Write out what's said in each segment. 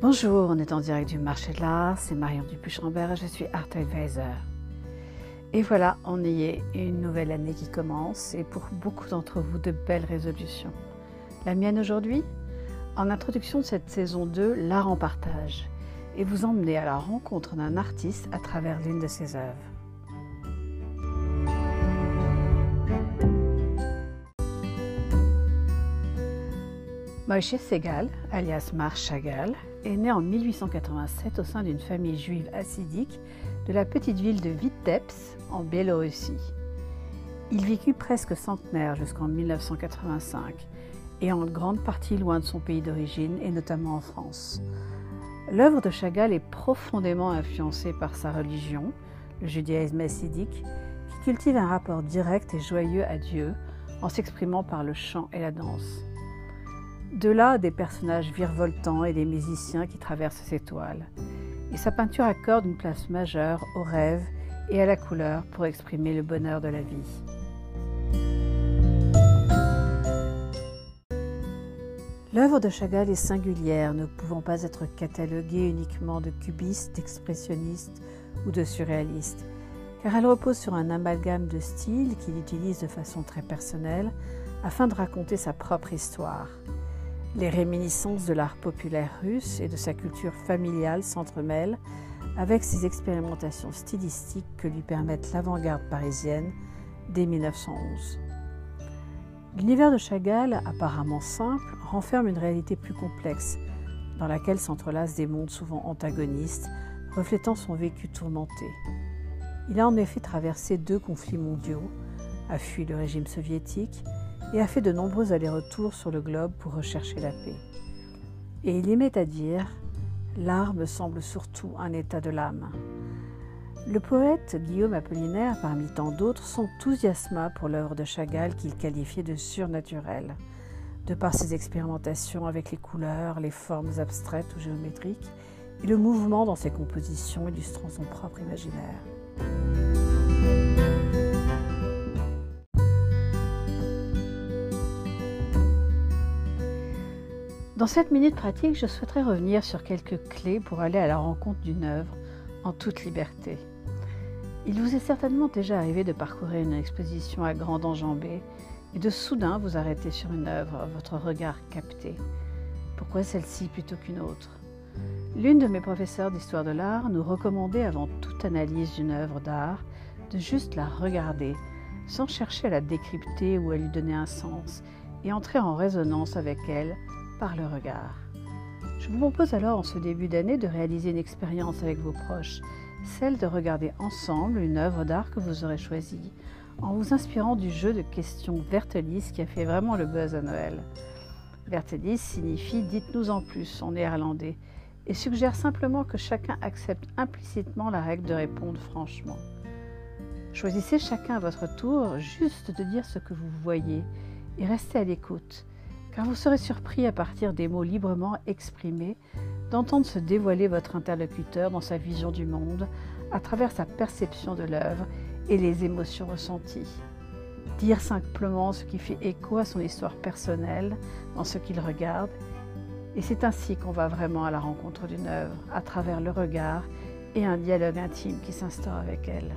Bonjour, on est en direct du marché de l'art, c'est Marion Dupuis-Rambert et je suis Art Advisor. Et voilà, on y est, une nouvelle année qui commence et pour beaucoup d'entre vous, de belles résolutions. La mienne aujourd'hui, en introduction de cette saison 2, l'art en partage, et vous emmener à la rencontre d'un artiste à travers l'une de ses œuvres. Moïse Segal, alias Mar Chagall, est né en 1887 au sein d'une famille juive hassidique de la petite ville de Vitebsk, en Biélorussie. Il vécut presque centenaire jusqu'en 1985 et en grande partie loin de son pays d'origine et notamment en France. L'œuvre de Chagall est profondément influencée par sa religion, le judaïsme hassidique, qui cultive un rapport direct et joyeux à Dieu en s'exprimant par le chant et la danse. De là, des personnages virevoltants et des musiciens qui traversent ses toiles. Et sa peinture accorde une place majeure au rêve et à la couleur pour exprimer le bonheur de la vie. L'œuvre de Chagall est singulière, ne pouvant pas être cataloguée uniquement de cubiste, d'expressionniste ou de surréaliste, car elle repose sur un amalgame de styles qu'il utilise de façon très personnelle afin de raconter sa propre histoire. Les réminiscences de l'art populaire russe et de sa culture familiale s'entremêlent avec ses expérimentations stylistiques que lui permettent l'avant-garde parisienne dès 1911. L'univers de Chagall, apparemment simple, renferme une réalité plus complexe, dans laquelle s'entrelacent des mondes souvent antagonistes, reflétant son vécu tourmenté. Il a en effet traversé 2 conflits mondiaux, a fui le régime soviétique et a fait de nombreux allers-retours sur le globe pour rechercher la paix. Et il aimait à dire « L'art me semble surtout un état de l'âme ». Le poète Guillaume Apollinaire, parmi tant d'autres, s'enthousiasma pour l'œuvre de Chagall qu'il qualifiait de surnaturelle, de par ses expérimentations avec les couleurs, les formes abstraites ou géométriques, et le mouvement dans ses compositions illustrant son propre imaginaire. Dans cette minute pratique, je souhaiterais revenir sur quelques clés pour aller à la rencontre d'une œuvre en toute liberté. Il vous est certainement déjà arrivé de parcourir une exposition à grande enjambée et de soudain vous arrêter sur une œuvre, votre regard capté. Pourquoi celle-ci plutôt qu'une autre? L'une de mes professeurs d'histoire de l'art nous recommandait avant toute analyse d'une œuvre d'art de juste la regarder, sans chercher à la décrypter ou à lui donner un sens, et entrer en résonance avec elle par le regard. Je vous propose alors en ce début d'année de réaliser une expérience avec vos proches, celle de regarder ensemble une œuvre d'art que vous aurez choisie, en vous inspirant du jeu de questions Vertelis qui a fait vraiment le buzz à Noël. Vertelis signifie « dites-nous en plus » en néerlandais et suggère simplement que chacun accepte implicitement la règle de répondre franchement. Choisissez chacun à votre tour juste de dire ce que vous voyez et restez à l'écoute, car vous serez surpris à partir des mots librement exprimés d'entendre se dévoiler votre interlocuteur dans sa vision du monde à travers sa perception de l'œuvre et les émotions ressenties. Dire simplement ce qui fait écho à son histoire personnelle dans ce qu'il regarde, et c'est ainsi qu'on va vraiment à la rencontre d'une œuvre, à travers le regard et un dialogue intime qui s'instaure avec elle.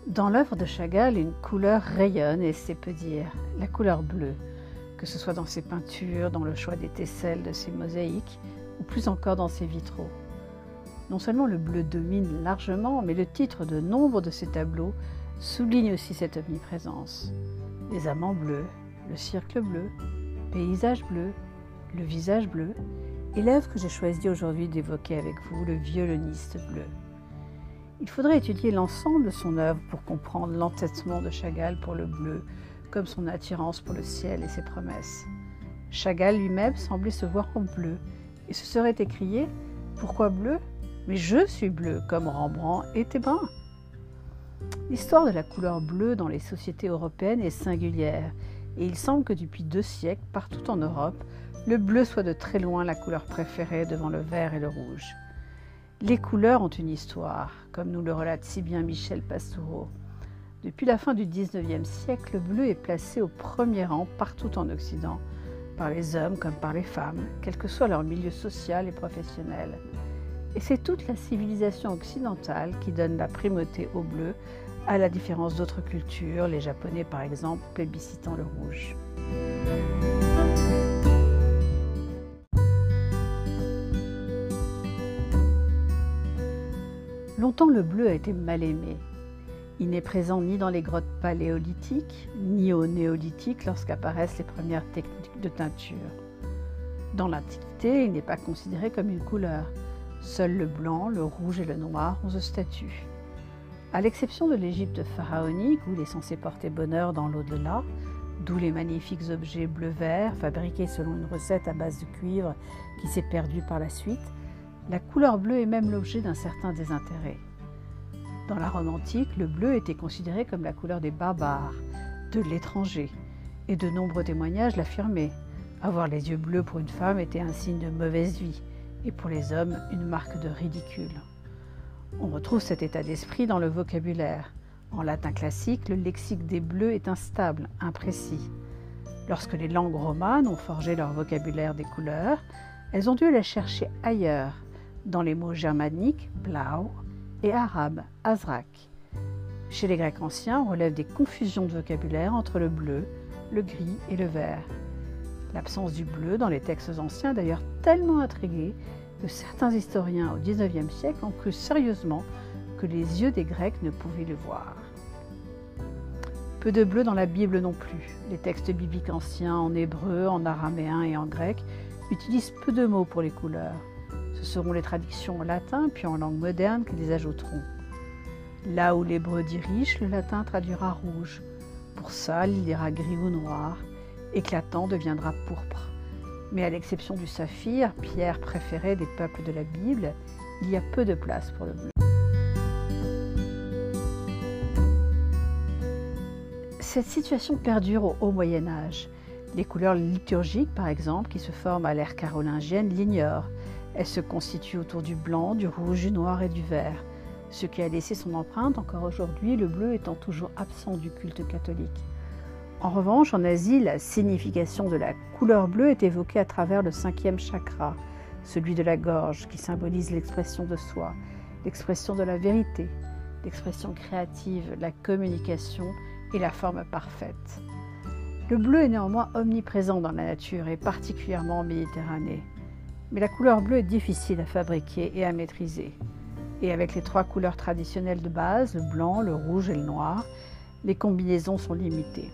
Dans l'œuvre de Chagall, une couleur rayonne et c'est peu dire, la couleur bleue, que ce soit dans ses peintures, dans le choix des tesselles de ses mosaïques ou plus encore dans ses vitraux. Non seulement le bleu domine largement, mais le titre de nombre de ses tableaux souligne aussi cette omniprésence. Les amants bleus, le cercle bleu, paysage bleu, le visage bleu et l'œuvre que j'ai choisi aujourd'hui d'évoquer avec vous, le violoniste bleu. Il faudrait étudier l'ensemble de son œuvre pour comprendre l'entêtement de Chagall pour le bleu, comme son attirance pour le ciel et ses promesses. Chagall lui-même semblait se voir en bleu et se serait écrié « Pourquoi bleu? Mais je suis bleu, comme Rembrandt était brun ». L'histoire de la couleur bleue dans les sociétés européennes est singulière et il semble que depuis 2 siècles, partout en Europe, le bleu soit de très loin la couleur préférée devant le vert et le rouge. Les couleurs ont une histoire, comme nous le relate si bien Michel Pastoureau. Depuis la fin du XIXe siècle, le bleu est placé au premier rang partout en Occident, par les hommes comme par les femmes, quel que soit leur milieu social et professionnel. Et c'est toute la civilisation occidentale qui donne la primauté au bleu, à la différence d'autres cultures, les Japonais par exemple plébiscitant le rouge. Longtemps, le bleu a été mal aimé. Il n'est présent ni dans les grottes paléolithiques, ni au néolithique lorsqu'apparaissent les premières techniques de teinture. Dans l'Antiquité, il n'est pas considéré comme une couleur. Seuls le blanc, le rouge et le noir ont ce statut. À l'exception de l'Égypte pharaonique, où il est censé porter bonheur dans l'au-delà, d'où les magnifiques objets bleu-vert fabriqués selon une recette à base de cuivre qui s'est perdue par la suite, la couleur bleue est même l'objet d'un certain désintérêt. Dans la Rome antique, le bleu était considéré comme la couleur des barbares, de l'étranger, et de nombreux témoignages l'affirmaient. Avoir les yeux bleus pour une femme était un signe de mauvaise vie, et pour les hommes, une marque de ridicule. On retrouve cet état d'esprit dans le vocabulaire. En latin classique, le lexique des bleus est instable, imprécis. Lorsque les langues romanes ont forgé leur vocabulaire des couleurs, elles ont dû les chercher ailleurs, dans les mots germaniques blau et arabes azrak. Chez les Grecs anciens, on relève des confusions de vocabulaire entre le bleu, le gris et le vert. L'absence du bleu dans les textes anciens a d'ailleurs tellement intrigué que certains historiens au XIXe siècle ont cru sérieusement que les yeux des Grecs ne pouvaient le voir. Peu de bleu dans la Bible non plus. Les textes bibliques anciens en hébreu, en araméen et en grec utilisent peu de mots pour les couleurs. Ce seront les traductions en latin puis en langue moderne qui les ajouteront. Là où l'hébreu dit riche, le latin traduira rouge. Pour sale, il ira gris ou noir. Éclatant deviendra pourpre. Mais à l'exception du saphir, pierre préférée des peuples de la Bible, il y a peu de place pour le bleu. Cette situation perdure au Haut Moyen-Âge. Les couleurs liturgiques, par exemple, qui se forment à l'ère carolingienne, l'ignorent. Elles se constituent autour du blanc, du rouge, du noir et du vert. Ce qui a laissé son empreinte encore aujourd'hui, le bleu étant toujours absent du culte catholique. En revanche, en Asie, la signification de la couleur bleue est évoquée à travers le 5e chakra, celui de la gorge, qui symbolise l'expression de soi, l'expression de la vérité, l'expression créative, la communication et la forme parfaite. Le bleu est néanmoins omniprésent dans la nature et particulièrement en Méditerranée. Mais la couleur bleue est difficile à fabriquer et à maîtriser. Et avec les 3 couleurs traditionnelles de base, le blanc, le rouge et le noir, les combinaisons sont limitées.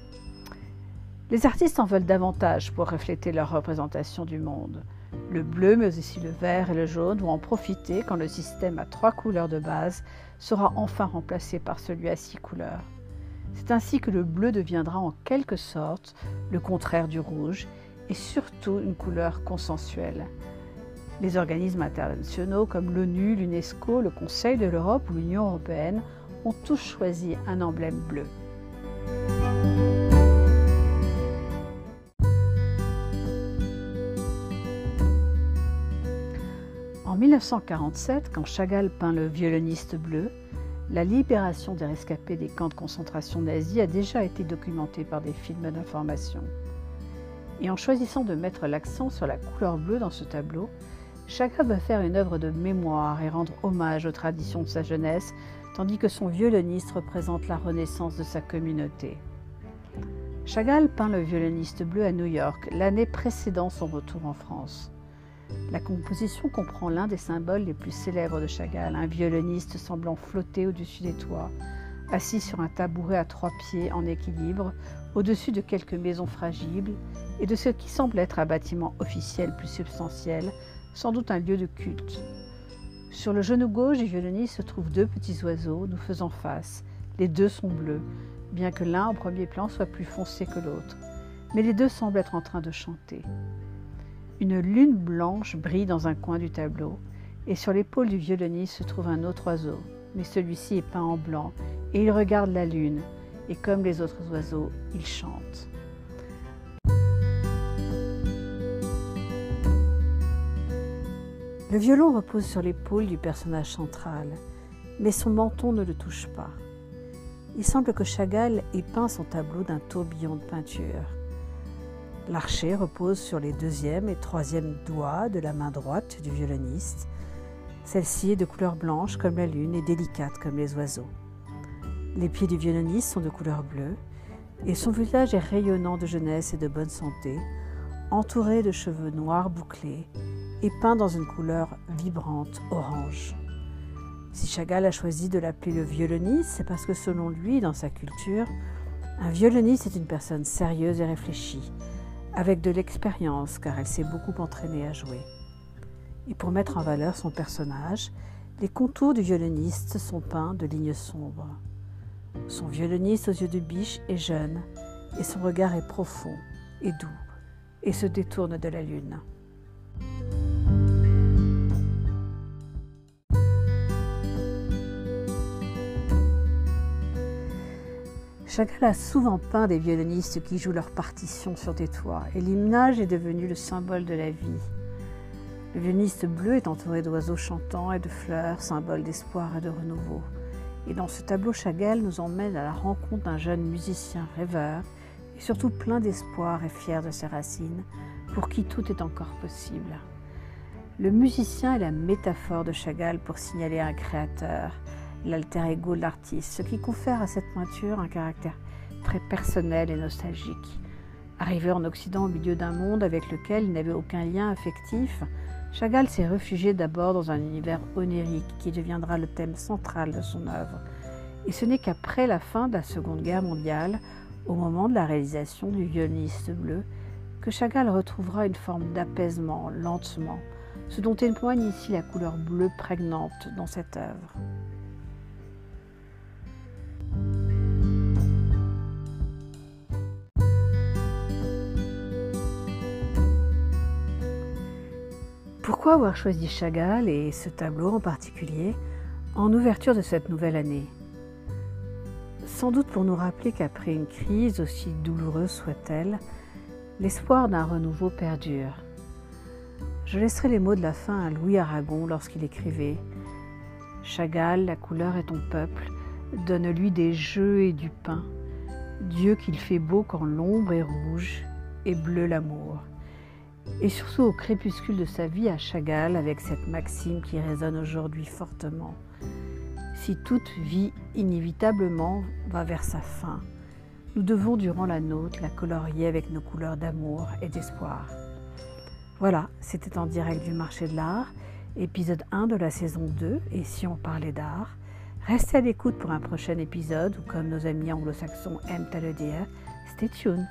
Les artistes en veulent davantage pour refléter leur représentation du monde. Le bleu, mais aussi le vert et le jaune vont en profiter quand le système à 3 couleurs de base sera enfin remplacé par celui à 6 couleurs. C'est ainsi que le bleu deviendra en quelque sorte le contraire du rouge et surtout une couleur consensuelle. Les organismes internationaux comme l'ONU, l'UNESCO, le Conseil de l'Europe ou l'Union européenne ont tous choisi un emblème bleu. En 1947, quand Chagall peint le violoniste bleu, la libération des rescapés des camps de concentration nazis a déjà été documentée par des films d'information. Et en choisissant de mettre l'accent sur la couleur bleue dans ce tableau, Chagall va faire une œuvre de mémoire et rendre hommage aux traditions de sa jeunesse, tandis que son violoniste représente la renaissance de sa communauté. Chagall peint le violoniste bleu à New York, l'année précédant son retour en France. La composition comprend l'un des symboles les plus célèbres de Chagall, un violoniste semblant flotter au-dessus des toits, assis sur un tabouret à 3 pieds en équilibre, au-dessus de quelques maisons fragiles et de ce qui semble être un bâtiment officiel plus substantiel, sans doute un lieu de culte. Sur le genou gauche du violoniste se trouvent 2 petits oiseaux nous faisant face. Les 2 sont bleus, bien que l'un au premier plan soit plus foncé que l'autre. Mais les 2 semblent être en train de chanter. Une lune blanche brille dans un coin du tableau, et sur l'épaule du violoniste se trouve un autre oiseau, mais celui-ci est peint en blanc, et il regarde la lune, et comme les autres oiseaux, il chante. Le violon repose sur l'épaule du personnage central, mais son menton ne le touche pas. il semble que Chagall ait peint son tableau d'un tourbillon de peinture. L'archet repose sur les deuxième et troisième doigts de la main droite du violoniste. Celle-ci est de couleur blanche comme la lune et délicate comme les oiseaux. Les pieds du violoniste sont de couleur bleue et son visage est rayonnant de jeunesse et de bonne santé, entouré de cheveux noirs bouclés et peint dans une couleur vibrante orange. Si Chagall a choisi de l'appeler le violoniste, c'est parce que selon lui, dans sa culture, un violoniste est une personne sérieuse et réfléchie, avec de l'expérience car elle s'est beaucoup entraînée à jouer. Et pour mettre en valeur son personnage, les contours du violoniste sont peints de lignes sombres. Son violoniste aux yeux de biche est jeune et son regard est profond et doux et se détourne de la lune. Chagall a souvent peint des violonistes qui jouent leurs partitions sur des toits et l'image est devenue le symbole de la vie. Le violoniste bleu est entouré d'oiseaux chantants et de fleurs, symbole d'espoir et de renouveau. Et dans ce tableau, Chagall nous emmène à la rencontre d'un jeune musicien rêveur et surtout plein d'espoir et fier de ses racines, pour qui tout est encore possible. Le musicien est la métaphore de Chagall pour signaler un créateur, l'alter ego de l'artiste, ce qui confère à cette peinture un caractère très personnel et nostalgique. Arrivé en Occident au milieu d'un monde avec lequel il n'avait aucun lien affectif, Chagall s'est réfugié d'abord dans un univers onirique qui deviendra le thème central de son œuvre. Et ce n'est qu'après la fin de la Seconde Guerre mondiale, au moment de la réalisation du violoniste bleu, que Chagall retrouvera une forme d'apaisement lentement, ce dont témoigne ici la couleur bleue prégnante dans cette œuvre. Pourquoi avoir choisi Chagall et ce tableau en particulier en ouverture de cette nouvelle année? Sans doute pour nous rappeler qu'après une crise, aussi douloureuse soit-elle, l'espoir d'un renouveau perdure. Je laisserai les mots de la fin à Louis Aragon lorsqu'il écrivait « Chagall, la couleur est ton peuple, donne-lui des jeux et du pain. Dieu qu'il fait beau quand l'ombre est rouge et bleu l'amour. » Et surtout au crépuscule de sa vie à Chagall avec cette maxime qui résonne aujourd'hui fortement. Si toute vie inévitablement va vers sa fin, nous devons durant la nôtre la colorier avec nos couleurs d'amour et d'espoir. Voilà, c'était en direct du marché de l'art, épisode 1 de la saison 2, et si on parlait d'art, restez à l'écoute pour un prochain épisode, ou comme nos amis anglo-saxons aiment à le dire, stay tuned.